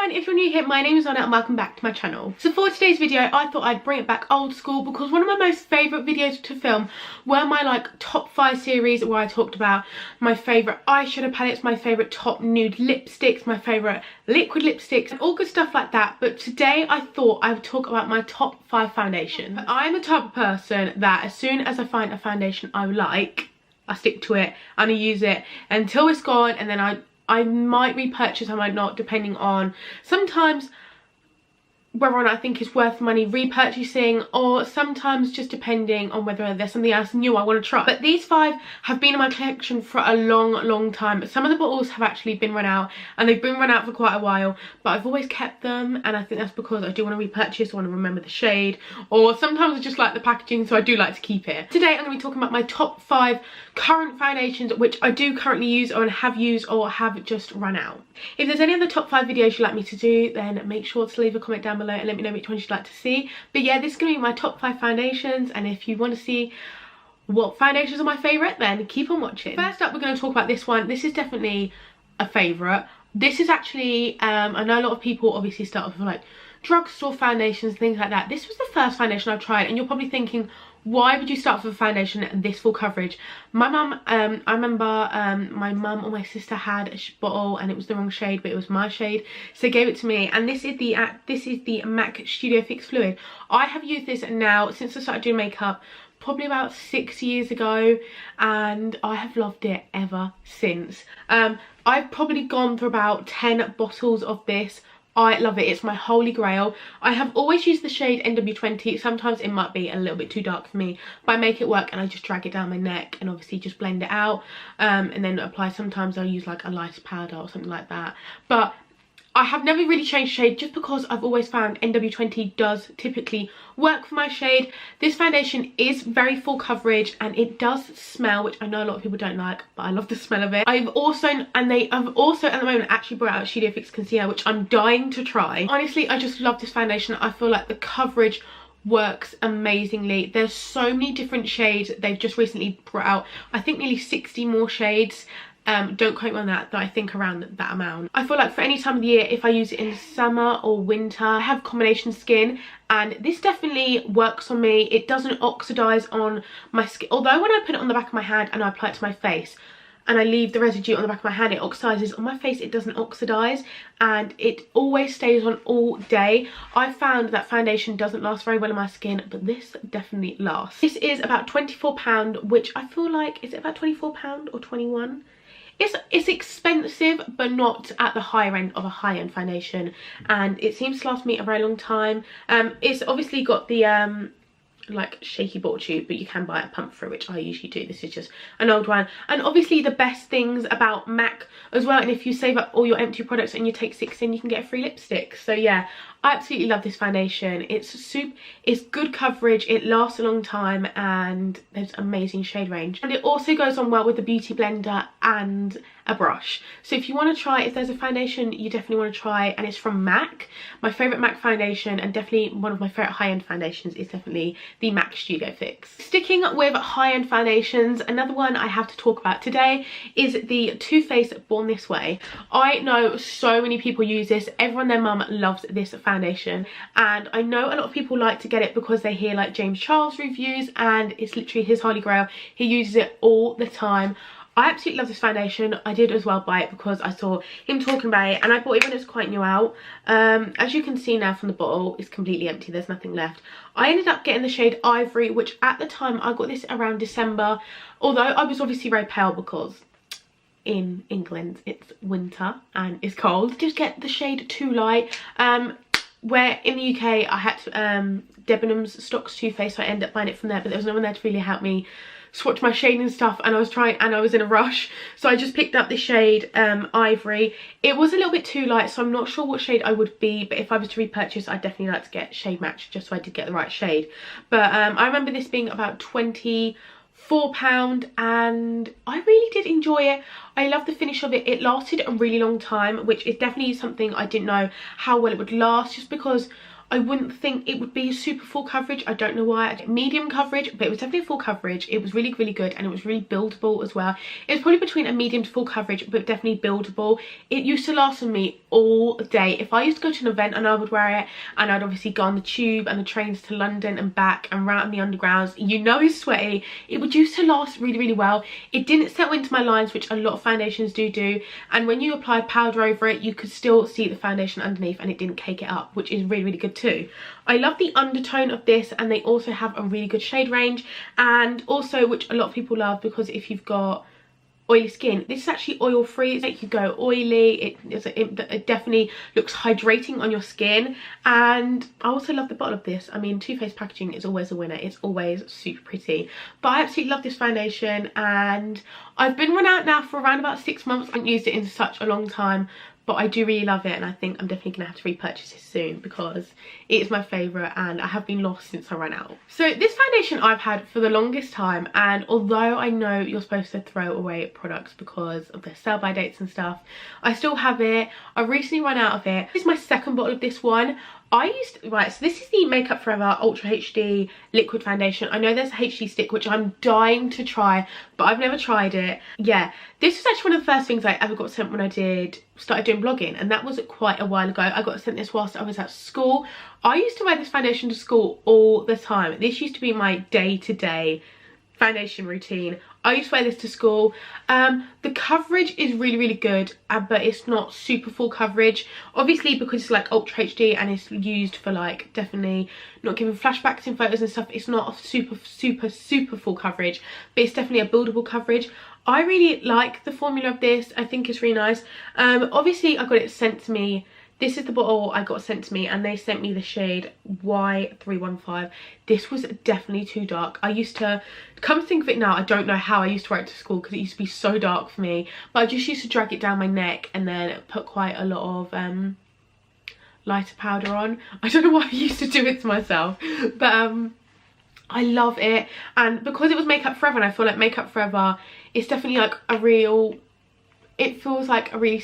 everyone, if you're new here, my name is Anna and welcome back to my channel. So for today's video, I thought I'd bring it back old school because one of my most favourite videos to film were my top 5 series where I talked about my favourite eyeshadow palettes, my favourite top nude lipsticks, my favourite liquid lipsticks, and all good stuff like that. But today I thought I would talk about my top 5 foundations. I'm the type of person that as soon as I find a foundation I like, I stick to it and I use it until it's gone, and then I might repurchase, I might not, depending on sometimes whether or not I think it's worth money repurchasing, or sometimes just depending on whether there's something else new I want to try. But these 5 have been in my collection for a long time. Some of the bottles have actually been run out, and they've been run out for quite a while, but I've always kept them, and I think that's because I do want to repurchase, I want to remember the shade, or sometimes I just like the packaging, so I do like to keep it. Today I'm going to be talking about my top 5 current foundations which I do currently use or have used or have just run out. If there's any other top 5 videos you'd like me to do, then make sure to leave a comment down below and let me know which ones you'd like to see. But yeah, this is going to be my top 5 foundations, and if you want to see what foundations are my favourite, then keep on watching. First up, we're going to talk about this one. This is definitely a favourite. This is actually, I know a lot of people obviously start off with drugstore foundations, things like that. This was the first foundation I've tried, and you're probably thinking, why would you start with a foundation this full coverage? My mum, I remember my mum or my sister had a bottle and it was the wrong shade, but it was my shade, so they gave it to me. And this is the MAC Studio Fix Fluid. I have used this now since I started doing makeup, probably about 6 years ago, and I have loved it ever since. I've probably gone through about 10 bottles of this. I love it. It's my holy grail. I have always used the shade NW20. Sometimes it might be a little bit too dark for me, but I make it work and I just drag it down my neck and obviously just blend it out, and then apply. Sometimes I'll use a lighter powder or something like that, but I have never really changed shade just because I've always found NW20 does typically work for my shade. This foundation is very full coverage and it does smell, which I know a lot of people don't like, but I love the smell of it. I've also at the moment actually brought out a Studio Fix Concealer, which I'm dying to try. Honestly, I just love this foundation. I feel like the coverage works amazingly. There's so many different shades they've just recently brought out. I think nearly 60 more shades. Don't quote me on that, but I think around that amount. I feel like for any time of the year, if I use it in summer or winter, I have combination skin, and this definitely works on me. It doesn't oxidize on my skin, although when I put it on the back of my hand and I apply it to my face and I leave the residue on the back of my hand, it oxidizes. On my face it doesn't oxidize, and it always stays on all day. I found that foundation doesn't last very well on my skin, but this definitely lasts. This is about £24, which I feel like, is it about £24 or 21? It's expensive, but not at the higher end of a high-end foundation, and it seems to last me a very long time. It's obviously got the shaky bottle tube, but you can buy a pump through, which I usually do. This is just an old one. And obviously the best things about MAC as well, and if you save up all your empty products and you take 6 in, you can get a free lipstick. So yeah, I absolutely love this foundation. It's good coverage, it lasts a long time, and there's amazing shade range. And it also goes on well with the beauty blender and a brush. So if you want to try, if there's a foundation you definitely want to try, and it's from MAC, my favourite MAC foundation, and definitely one of my favourite high-end foundations, is definitely the MAC Studio Fix. Sticking with high-end foundations, another one I have to talk about today is the Too Faced Born This Way. I know so many people use this. Everyone and their mum loves this foundation, and I know a lot of people like to get it because they hear James Charles reviews, and it's literally his holy grail. He uses it all the time. I absolutely love this foundation. I did as well buy it because I saw him talking about it, and I bought it when it was quite new out. As you can see now from the bottle, it's completely empty, there's nothing left. I ended up getting the shade Ivory, which at the time I got this around December, although I was obviously very pale because in England it's winter and it's cold. Just get the shade Too Light, where in the UK I had to, Debenhams stocks Too Faced, so I ended up buying it from there, but there was no one there to really help me swatch my shade and stuff, and I was in a rush, so I just picked up the shade Ivory. It was a little bit too light, so I'm not sure what shade I would be, but if I was to repurchase, I'd definitely like to get shade match, just so I did get the right shade. But I remember this being about £24, and I really did enjoy it. I love the finish of it. It lasted a really long time, which is definitely something I didn't know how well it would last, just because I wouldn't think it would be super full coverage. I don't know why. I get medium coverage, but it was definitely full coverage. It was really, really good, and it was really buildable as well. It was probably between a medium to full coverage, but definitely buildable. It used to last on me all day. If I used to go to an event and I would wear it, and I'd obviously go on the tube and the trains to London and back and round in the undergrounds, you know it's sweaty, it would used to last really, really well. It didn't settle into my lines, which a lot of foundations do, and when you apply powder over it, you could still see the foundation underneath, and it didn't cake it up, which is really, really good too. I love the undertone of this, and they also have a really good shade range, and also, which a lot of people love, because if you've got oily skin, this is actually oil free. It makes you go oily. It definitely looks hydrating on your skin, and I also love the bottle of this. I mean, Too Faced packaging is always a winner. It's always super pretty, but I absolutely love this foundation, and I've been run out now for around about 6 months. I haven't used it in such a long time, but I do really love it, and I think I'm definitely gonna have to repurchase this soon because it is my favourite, and I have been lost since I ran out. So this foundation I've had for the longest time, and although I know you're supposed to throw away products because of their sell by dates and stuff, I still have it. I recently ran out of it. This is my second bottle of this one. Right, so this is the Makeup Forever Ultra HD liquid foundation. I know there's a HD stick, which I'm dying to try, but I've never tried it. Yeah, this was actually one of the first things I ever got sent when I started doing vlogging, and that was quite a while ago. I got sent this whilst I was at school. I used to wear this foundation to school all the time. This used to be my day-to-day foundation routine. I used to wear this to school. The coverage is really, really good, but it's not super full coverage. Obviously, because it's like Ultra HD and it's used for like definitely not giving flashbacks in photos and stuff, it's not a super full coverage, but it's definitely a buildable coverage. I really like the formula of this. I think it's really nice. Obviously, I got it sent to me. This is the bottle I got sent to me, and they sent me the shade Y315. This was definitely too dark. I used to, come to think of it now, I don't know how I used to wear it to school because it used to be so dark for me. But I just used to drag it down my neck and then put quite a lot of lighter powder on. I don't know why I used to do it to myself. But I love it. And because it was Makeup Forever, and I feel like Makeup Forever is definitely like a real, it feels like a really,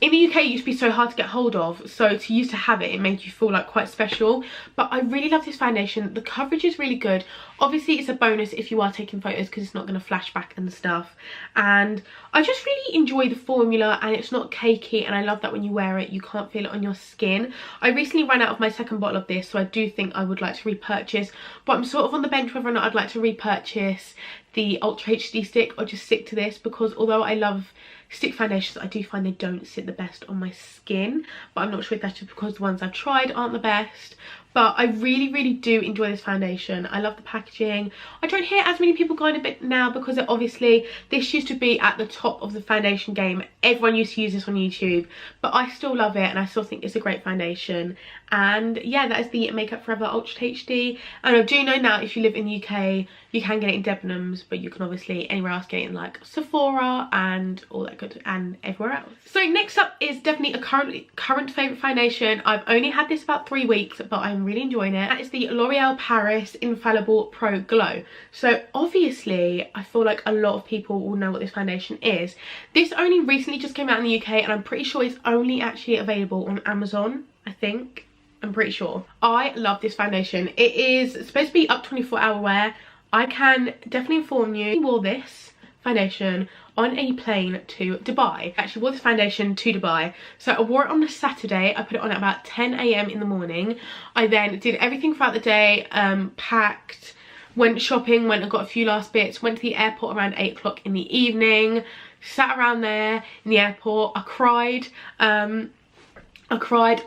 in the UK it used to be so hard to get hold of, so to used to have it, it made you feel like quite special. But I really love this foundation. The coverage is really good. Obviously it's a bonus if you are taking photos because it's not going to flash back and stuff, and I just really enjoy the formula, and it's not cakey, and I love that when you wear it you can't feel it on your skin. I recently ran out of my second bottle of this, so I do think I would like to repurchase, but I'm sort of on the bench whether or not I'd like to repurchase the Ultra HD stick or just stick to this, because although I love stick foundations, I do find they don't sit the best on my skin, but I'm not sure if that's just because the ones I've tried aren't the best. But I really, really do enjoy this foundation. I love the packaging. I don't hear as many people going a bit now because obviously this used to be at the top of the foundation game. Everyone used to use this on YouTube, but I still love it, and I still think it's a great foundation. And yeah, that is the Makeup Forever Ultra HD. And I do know now if you live in the UK, you can get it in Debenhams, but you can obviously anywhere else get it in like Sephora and all that good, and everywhere else. So next up is definitely a current favourite foundation. I've only had this about 3 weeks, but I'm really enjoying it. That is the L'Oreal Paris Infallible Pro Glow. So obviously I feel like a lot of people will know what this foundation is. This only recently just came out in the UK, and I'm pretty sure it's only actually available on Amazon, I think. I'm pretty sure. I love this foundation. It is supposed to be up 24-hour wear. I can definitely inform you, I wore this foundation on a plane to Dubai. I actually wore this foundation to Dubai. So I wore it on a Saturday. I put it on at about 10 AM in the morning. I then did everything throughout the day, packed, went shopping, went and got a few last bits, went to the airport around 8 o'clock in the evening, sat around there in the airport. I cried.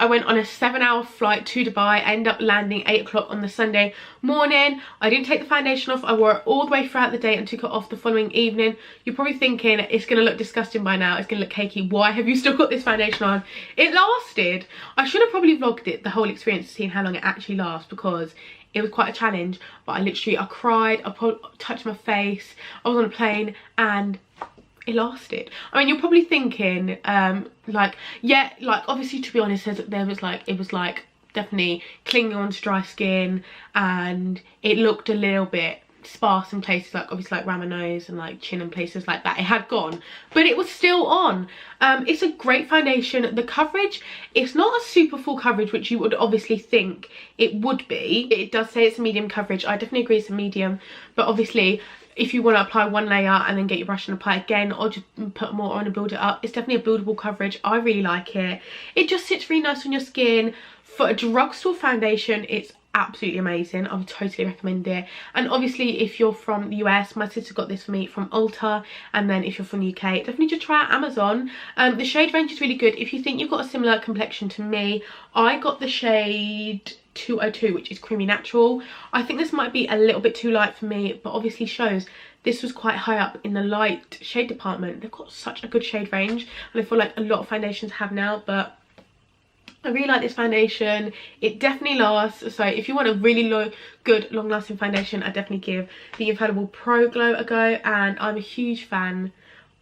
I went on a 7-hour flight to Dubai. I ended up landing 8 o'clock on the Sunday morning. I didn't take the foundation off. I wore it all the way throughout the day and took it off the following evening. You're probably thinking it's going to look disgusting by now. It's going to look cakey. Why have you still got this foundation on? It lasted. I should have probably vlogged it, the whole experience, to see how long it actually lasts, because it was quite a challenge. But I cried, I touched my face, I was on a plane, and it lasted. I mean, you're probably thinking, like, yeah, like, obviously, to be honest, it was like definitely clinging on to dry skin, and it looked a little bit sparse in places, like obviously like around my nose and like chin and places like that. It had gone, but it was still on. It's a great foundation. The coverage, it's not a super full coverage, which you would obviously think it would be. It does say it's a medium coverage. I definitely agree it's a medium, but obviously if you want to apply one layer and then get your brush and apply again, or just put more on and build it up, it's definitely a buildable coverage. I really like it. It just sits really nice on your skin. For a drugstore foundation, it's absolutely amazing. I would totally recommend it. And obviously if you're from the US, my sister got this for me from Ulta, and then if you're from the UK, definitely just try out Amazon. The shade range is really good. If you think you've got a similar complexion to me, I got the shade 202, which is creamy natural. I think this might be a little bit too light for me, but obviously shows this was quite high up in the light shade department. They've got such a good shade range, and I feel like a lot of foundations have now, but I really like this foundation. It definitely lasts. So if you want a really good long-lasting foundation, I definitely give the Infallible Pro Glow a go, and I'm a huge fan.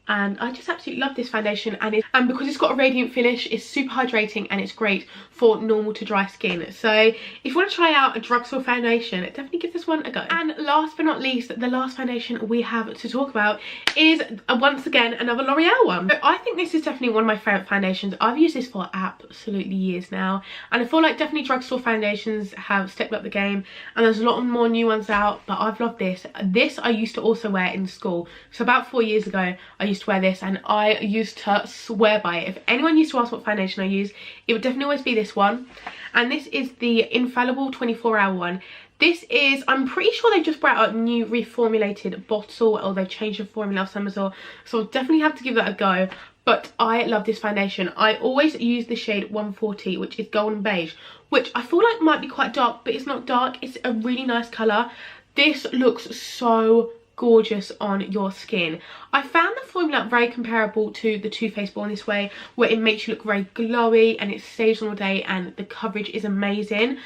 And I just absolutely love this foundation, and because it's got a radiant finish, it's super hydrating and it's great for normal to dry skin. So if you want to try out a drugstore foundation, definitely give this one a go. And last but not least, the last foundation we have to talk about is once again another L'Oreal one. So I think this is definitely one of my favourite foundations. I've used this for absolutely years now, and I feel like definitely drugstore foundations have stepped up the game, and there's a lot more new ones out, but I've loved this. This I used to also wear in school. So about 4 years ago I used to wear this, and I used to swear by it. If anyone used to ask what foundation I use, it would definitely always be this one. And this is the Infallible 24-hour one. This is, I'm pretty sure they just brought out a new reformulated bottle, or they've changed the formula of some sort, so I'll definitely have to give that a go. But I love this foundation. I always use the shade 140, which is golden beige, which I feel like might be quite dark, but it's not dark. It's a really nice colour. This looks so gorgeous on your skin. I found the formula very comparable to the Too Faced Born This Way, where it makes you look very glowy and it stays on all day, and the coverage is amazing.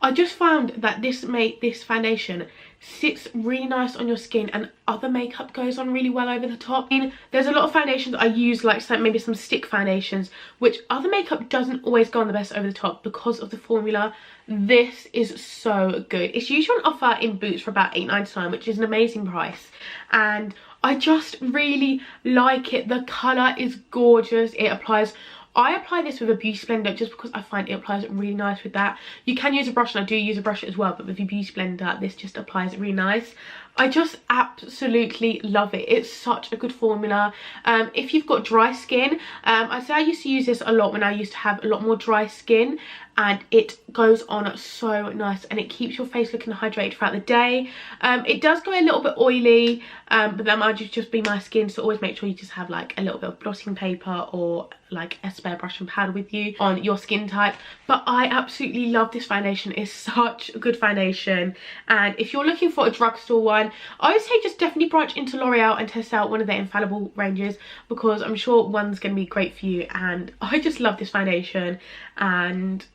I just found that this foundation sits really nice on your skin, and other makeup goes on really well over the top. I mean, there's a lot of foundations I use, like maybe some stick foundations, which other makeup doesn't always go on the best over the top because of the formula. This is so good. It's usually on offer in Boots for about £8.99, which is an amazing price, and I just really like it. The colour is gorgeous. It applies, I apply this with a Beauty Blender just because I find it applies really nice with that. You can use a brush, and I do use a brush as well, but with your Beauty Blender this just applies really nice. I just absolutely love it. It's such a good formula. If you've got dry skin, I say I used to use this a lot when I used to have a lot more dry skin, and it goes on so nice, and it keeps your face looking hydrated throughout the day. It does go a little bit oily, but that might just be my skin, so always make sure you just have like a little bit of blotting paper or like a spare brush and powder with you on your skin type. But I absolutely love this foundation. It's such a good foundation, and if you're looking for a drugstore one, I would say just definitely branch into L'Oreal and test out one of their Infallible ranges, because I'm sure one's going to be great for you. And I just love this foundation, and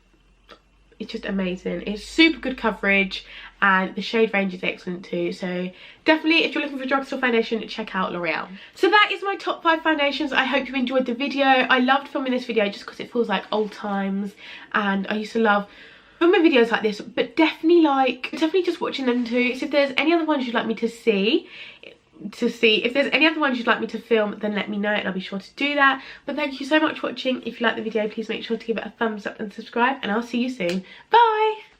it's just amazing. It's super good coverage, and the shade range is excellent too. So definitely, if you're looking for a drugstore foundation, check out L'Oreal. So that is my top 5 foundations. I hope you enjoyed the video. I loved filming this video just because it feels like old times, and I used to love filming videos like this, but definitely just watching them too. So if there's any other ones you'd like me to see, if there's any other ones you'd like me to film, then let me know and I'll be sure to do that. But thank you so much for watching. If you like the video, please make sure to give it a thumbs up and subscribe, and I'll see you soon. Bye.